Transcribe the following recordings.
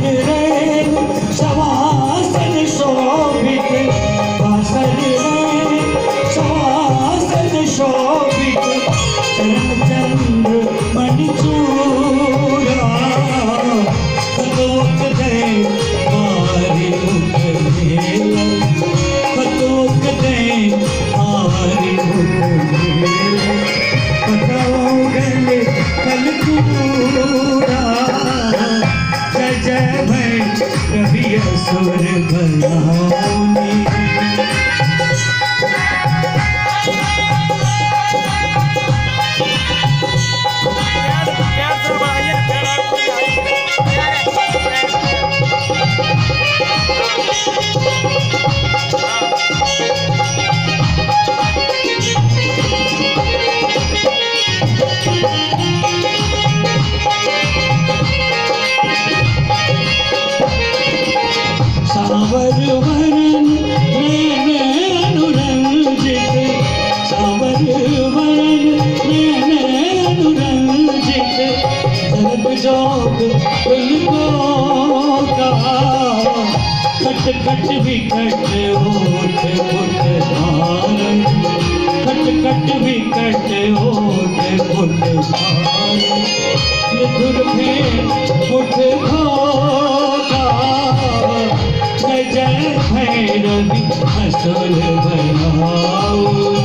रे शवासन शोभित वासन रे शवासन शोभित चरण चंद्र मणिचूड़ा कतोक दे मारी मुखमेला कतोक दे मारी मुखमेला कतौ गले कलकूड़ा जय जय भै रवि असुर भयाउनी सावर वरन नैन अनुरंजित सावर वरन नैन अनुरंजित जग जोग उनको का खट खट विकट ओठ फुट धारण खट खट विकट ओठ फुट धारण मधुर भें मुठ घोगा जय जय भैरवी असुर भयाउनी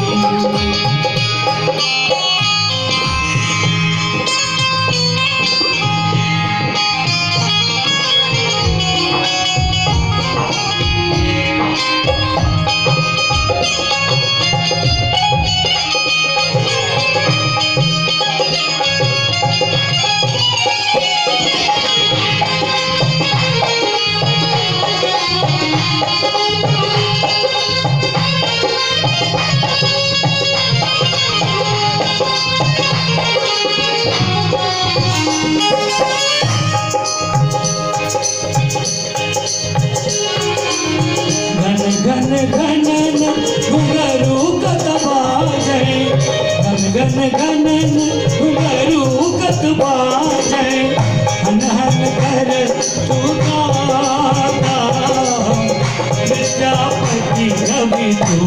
घन घनन घुंघरू कतबाजे घन घनन घुंघरू कतबाजे हन हन कर चुकाता विद्यापति कवि तो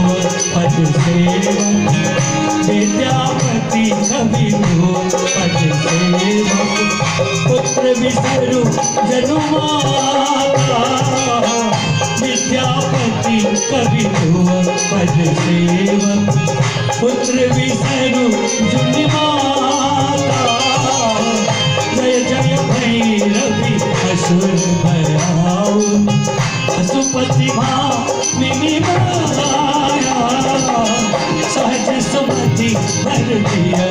पद सेवक विद्यापति कवि तो पद सेवक पुत्र विसरु जनुमाता विद्यापति कवि तो पद सेवक पुत्र विसरु जुनिमाता जय जय भैरवी असुर भयाउनी पशुपति भामिनी माया सहज सुमति भर दिया